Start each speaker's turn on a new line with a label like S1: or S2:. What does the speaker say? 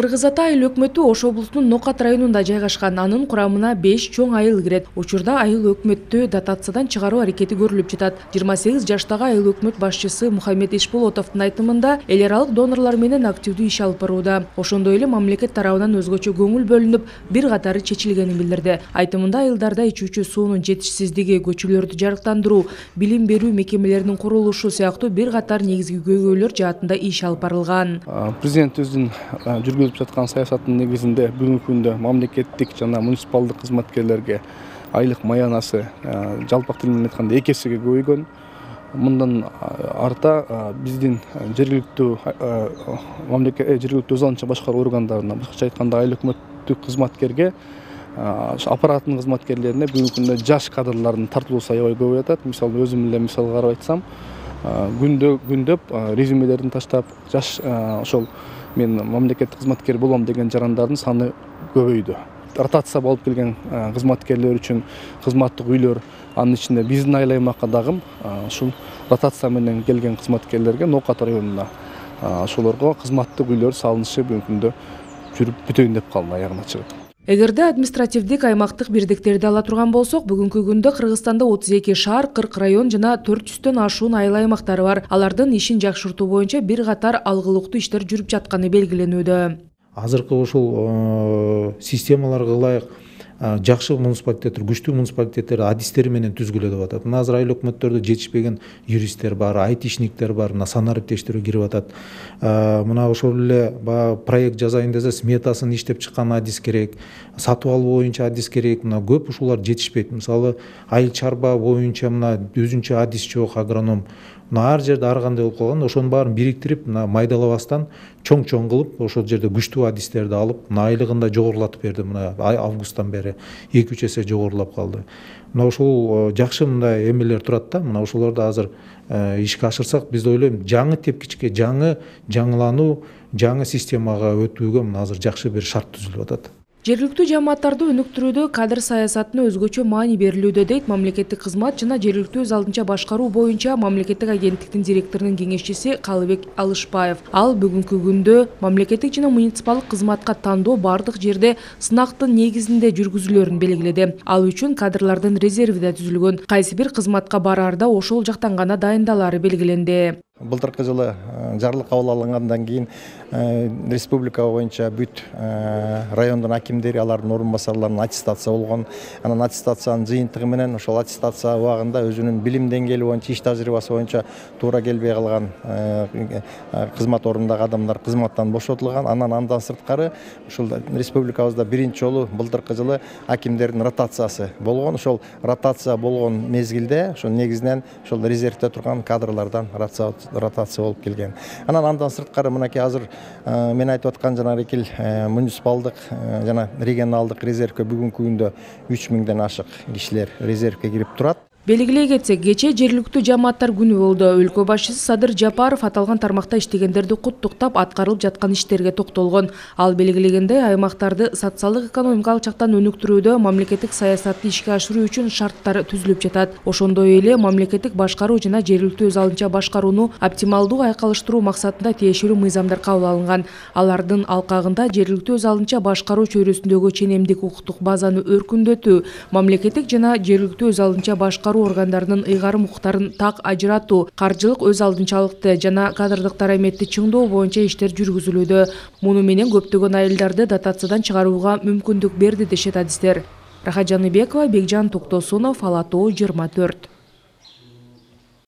S1: Кыргыз Ата айыл өкмөтү Ош облусунун Нокат районунда жайгашкан, анын курамына 5 чоң айыл кирет. Учурда айыл өкмөттү дотациядан чыгаруу аракети көрүлүп жатат. 28 жаштагы айыл өкмөт башчысы Мухаммед Ишболотовдун айтымында эл аралык донорлор менен активдүү иш алып барууда. Ошондой эле мамлекет тарабынан өзгөчө көңүл бөлүнүп, бир катары чечилгенин билдирди. Айтымында айылдарда ичүүчү суунун жетишсиздиги, көчөлөрдү жарыктандыруу, билим берүү мекемелеринин курулушу сыяктуу бир катар негизги көйгөйлөр жаатында иш алып барылган.
S2: Президентибиздин жүргүзүп жаткан саясаттын негизинде бүгүнкү күндө мамлекеттик жана муниципалдык кызматкерлерге айлык маянасы жалпак тил менен айтканда 2 эсеге көбөйгөн. Мындан арта биздин жергиликтүү өз алынча башкаруу органдарына, башкача айтканда айыл өкмөттүк кызматкерге, аппараттын кызматкерлерине бүгүнкү күндө жаш кадрлардын тартылуусу аябай көбөйүп атат. Мисалы өзүм эле мисал карап айтсам, күндөп резюмелерин таштап, жаш ошол мен мамлекеттик кызматкер болом деген жарандардын саны көбөйдү. Ротация болуп келген кызматкерлер үчүн кызматтык үйлөр, анын ичинде биздин айыл аймакка дагы ушул ротация менен келген кызматкерлерге Нокат районуна ошолорго кызматтык үйлөр салынышы бүгүнкү күндө жүрүп бүтөйүн деп калды аягына чыгып.
S1: Эгерде административдик аймактык бирдиктерди ала турган болсок, бүгүнкү күндө Кыргызстанда 32 шаар, 40 район жана 400төн ашуун айыл аймактары бар. Алардын ишин жакшыртуу боюнча бир катар алгылыктуу иштер жүрүп жатканы белгиленүүдө.
S3: Азыркы ушул системаларга ылайык жакшы муниципалитеттер, күчтүү муниципалитеттер адистери менен түзгүлө атат. Мына азыр айыл өкмөттөрдө жетишпеген юристтер бар, айтишниктер бар, мына санариптештерге кирип атат. Мына ошол эле проект жазайын десе сметасын иштеп чыккан адис керек, сатып алуу боюнча адис керек. Мына көп ушулар жетишпейт. Мисалы айыл чарба боюнча мына өзүнчө адис жок, агроном. Мына ар жерде ар кандай болуп калган, ошонун баарын бириктирип, мына майдалабастан чоң кылып, ошол жерде күчтүү адистерди алып, мына айлыгын да жогорулатып берди. Мына августтан бери 2-3 эсе жогорулап калды. Мына ушул жакшы мындай эмелер турат да. Мына ошолорду азыр ишке ашырсак, биз ойлойм, жаңы тепкичке, жаңылануу, жаңы системага өтүүгө мына азыр жакшы бир шарт түзүлүп атат.
S1: Жергиликтүү жамааттарды өнүктүрүүдө кадр саясатына өзгөчө маани берилүүдө, дейт мамлекеттик кызмат жана жергиликтүү өз алдынча башкаруу боюнча мамлекеттик агенттиктин директорунун кеңешчиси Калыбек Алышбаев. Ал бүгүнкү күндө мамлекеттик жана муниципалдык кызматка тандоо бардык жерде сынактын негизинде жүргүзүлөрүн белгиледи. Ал үчүн кадрлардын резерви да түзүлгөн. Кайсы бир кызматка бараарда ошол жактан гана дайындалары белгиленди.
S4: Былтыркы жылы жарлык кабыл алынгандан кийин республика боюнча бүт райондун акимдери, алардын орун басарларына аттестация болгон. Анан аттестациянын жыйынтыгы менен ошол аттестация убагында өзүнүн билим деңгээли боюнча, иш тажрыйбасы боюнча туура келбей калган кызмат ордундагы адамдар кызматтан бошотулган. Андан сырткары ушул республикабызда биринчи жолу былтыркы жылы акимдердин ротациясы болгон. Ошол ротация болгон мезгилде ошол негизинен ошол резервде турган кадрлардан ротация болуп келген. Андан сырткары мынакей азыр мен айтып аткан жанагы муниципалдык жана регионалдык резервге бүгүнкү күндө 3000ден ашык кишилер резервге кирип турат.
S1: Белгилей кетсек, кече жергиликтүү жамааттар күнү болду. Өлкө башчысы Садыр Жапаров аталган тармакта иштегендерди куттуктап, аткарылып жаткан иштерге токтолгон. Ал белгилегендей, аймактарды социалдык экономикалык жактан өнүктүрүүдө мамлекеттик саясатты ишке ашыруу үчүн шарттар түзүлүп жатат. Ошондой эле мамлекеттик башкаруу жана жергиликтүү өз алынча башкарууну оптималдуу айкалыштыруу максатында тиешелүү мыйзамдар кабыл алынган. Алардын алкагында жергиликтүү өз алынча башкаруу чөйрөсүндөгү ченемдик укуктук базаны өркүндөтүү, мамлекеттик жана жергиликтүү өз алынча башкаруу органдарынын ыйгарым укуктарын так ажыратуу, каржылык өз алдынчалыкты жана кадрдык дараметти чыңдоо боюнча иштер жүргүзүлүүдө. Муну менен көптөгөн айылдарды дотациядан чыгарууга мүмкүндүк берди, дешет адистер. Рахат Жаныбекова, Бекжан Токтосунов, Ала Тоо 24.